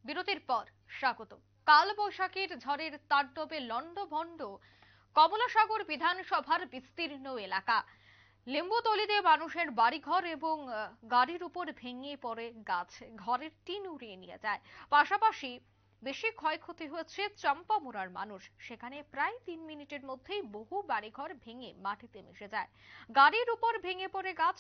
বিরতির পর স্বাগত। কালবৈশাখীর ঝড়ের তাণ্ডবে লন্ডভন্ড কমলাসাগর বিধানসভার বিস্তীর্ণ এলাকা। লেম্বুতলিতে মানুষের বাড়িঘর এবং গাড়ির উপর ভেঙে পড়ে গাছ, ঘরের টিন উড়িয়ে নিয়ে যায়। পাশাপাশি বেশি ক্ষয়ক্ষতি হয়েছে চম্পামুড়ার মানুষ। সেখানে প্রায় 3 মিনিটের মধ্যেই বহু বাড়িঘর ভেঙে মাটিতে মিশে যায়। গাড়ির উপর ভেঙে পড়ে গাছ।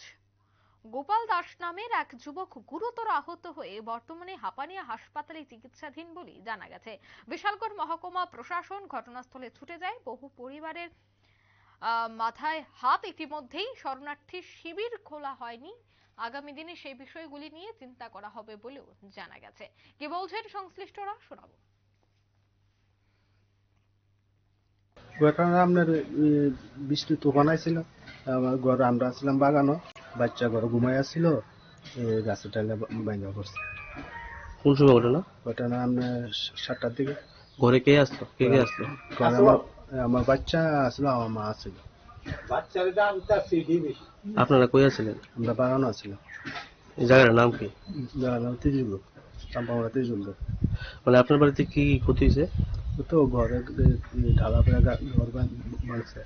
গোপাল দাস নামের এক যুবক গুরুতর আহত হয়ে বর্তমানে হাপানিয়া হাসপাতালে চিকিৎসাধীন বলে জানা গেছে। বিশালগড় মহকুমা প্রশাসন ঘটনাস্থলে ছুটে যায়। বহু পরিবারের মাথায় হাত। ইতিমধ্যেই শরণার্থী শিবির খোলা হয়নি। আগামী দিনে সেই বিষয়গুলি নিয়ে চিন্তা করা হবে বলেও জানা গেছে। কি বলছেন সংশ্লিষ্টরা, শোনাবো। ঘটনা আপনার বৃষ্টি তুফান আইছিল, আমার ঘর আমরা ছিলাম বাগানো, বাচ্চা ঘর ঘুমাই আসছিল, গাছে টাইলে ভাঙা পড়ছে। কোন সময় ঘটনা? ঘটনা আপনার 7টার দিকে। ঘরে কে আসতো? কে আসতো? আমার বাচ্চা আসলো, আমার মা আসছিল। আপনারা কই আছিলেন? আমরা বাগানো আসছিলাম। এই জায়গাটার নাম কি? তিজুল, চাম্পামুড়া তিজুল। মানে আপনার বাড়িতে কি ক্ষতি হয়েছে? তো ঘরে ঢালা পড়ে ঘর ভাঙছে,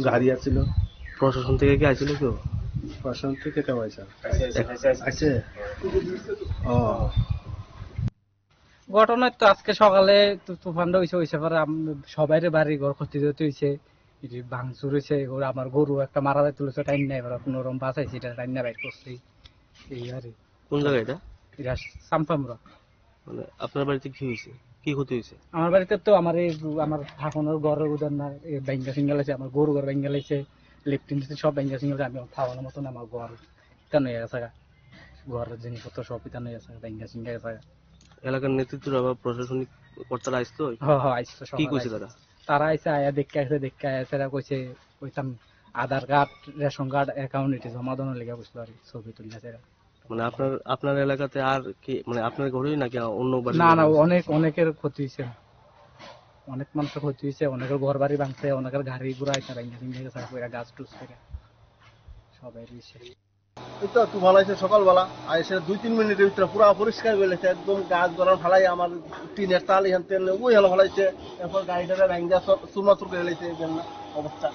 গাড়ি আসছিল। প্রশাসন থেকে কি আসছিল কেউ? প্রশাসন থেকে কেউ আছে? ঘটনা তো আজকে সকালে তুফানটা হয়েছে পরে সবাই বাড়ি ঘর ক্ষতি হয়েছে, ভাঙচুর হয়েছে। আমার গরু একটা মারা যায় তুলেছে, টাইম নাই, এবার কোনোরকম বাঁচাইছে, এটা টাইম না বাইর করছে। এই আর কোন জায়গা এটা? এটা চাম্পামুড়া। মানে আপনার বাড়িতে কি হয়েছে, কি ক্ষতি হয়েছে? আমার বাড়িতে তো আমার ঠাকুরের ঘরের উদাহরণ ব্যাঙ্গা সিঙ্গেল আছে, আমার গরু ঘর ব্যাঙ্গা লাগছে, লেফটিন সব ব্যাঙ্গা সিঙ্গেল। আমি খাওয়ানোর মতন আমার ঘর পিতানো হয়ে গেছে, ঘরের জিনিসপত্র সব পিতানো হয়ে গেছে, ব্যাঙ্গা সিঙ্গা গেছে। এলাকার নেতৃত্বরা বা প্রশাসনিক কর্তারা আসতো? কি কইছে তারা? তারা আইসে আয়া দেখে আসে কইছে কইতাম আধার কার্ড, রেশন কার্ড, অ্যাকাউন্ট এটা জমা দেওয়ার লেগে বসলো আর ছবি তুলছে। মানে আপনার এলাকাতে আর কি, মানে আপনার ঘরেই নাকি অন্য বাড়ি? না, অনেকের ক্ষতি হয়েছে, অনেক মানুষের ক্ষতি হয়েছে, অনেকের ঘর বাড়ি ভাঙছে, অনেকের গাড়ি ঘোড়া গাছ টুস করে সবাই রয়েছে। তো তুফান আছে সকালবেলা, আর এসে 2-3 মিনিটের ভিতরে পুরো পরিষ্কার করে লেছে, একদম গাছ গড়ান ফেলাই, আমার টিনের তাল এখান থেকে ওই হলো ফেলাইছে। এরপর গাড়িটা ভ্যাঙ্গা চুরমাচুর করে লেছে, অবস্থা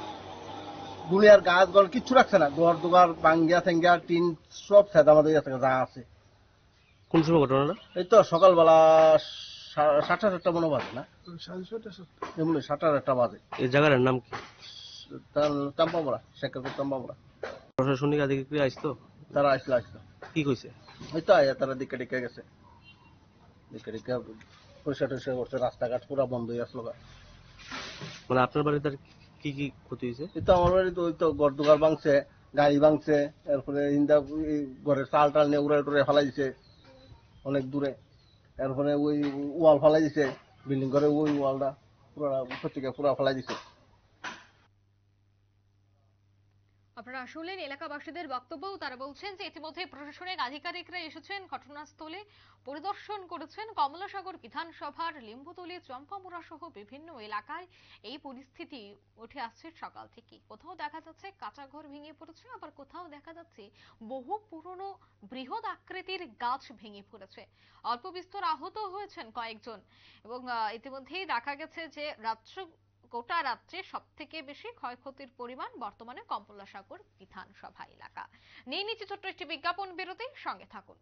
দুনিয়ার গাছ গড় কিচ্ছু রাখছে না, ঘর দুয়ার ভাঙ্গিয়া ঠেঙ্গিয়া টিন সব সাদা আমাদের যা আছে। কোন সময় ঘটনাটা? এই তো সকালবেলা 7:30 মনে বাজে, না 7:30 বাজে। এই জায়গাটার নাম কি? চাম্পামুড়া, শেখরপুর চাম্পামুড়া। প্রশাসনিক আধিকারিক আসতো? তারা আসলো। কি কইছে? ওই তো তারা দিকে গেছে, পরিষ্কার টরিষ্কার করছে, রাস্তাঘাট পুরো বন্ধ হয়ে আসলো। মানে আপনার বাড়িতে আর কি কি ক্ষতি হয়েছে? এই তো আমার বাড়িতে ওই তো ঘর দুয়ার ভাঙছে, গাড়ি ভাঙছে, এরপরে ঘরের চাল টাল নিয়ে উড়ে টুড়ে ফেলাই দিছে অনেক দূরে। এরপরে ওই ওয়াল ফেলাই দিছে, বিল্ডিং করে ওই ওয়ালটা পুরো ক্ষতিকে পুরো ফেলাই দিছে। আপনারা শুনলেন এলাকাবাসীদের বক্তব্য। তারা বলছেন যে ইতিমধ্যে প্রশাসনিক আধিকারিকরা এসেছেন, ঘটনাস্থলে পরিদর্শন করেছেন। কমলাসাগর বিধানসভার লিম্বুতলী, চম্পামুড়া সহ বিভিন্ন এলাকায় এই পরিস্থিতি উঠে আসছে সকাল থেকে। কোথাও দেখা যাচ্ছে কাঁচা ঘর ভেঙে পড়েছে, আবার কোথাও দেখা যাচ্ছে বহু পুরনো বৃহৎ আকৃতির গাছ ভেঙে পড়েছে। অল্প বিস্তর আহত হয়েছেন কয়েকজন। এবং ইতিমধ্যেই দেখা গেছে যে গোটা রাজ্যে সব থেকে বেশি ক্ষয়ক্ষতির পরিমাণ বর্তমানে কমলাসাগর বিধানসভা এলাকা। নিয়ে নিচ্ছে ছোট্ট একটি বিজ্ঞাপন বিরতি, সঙ্গে থাকুন।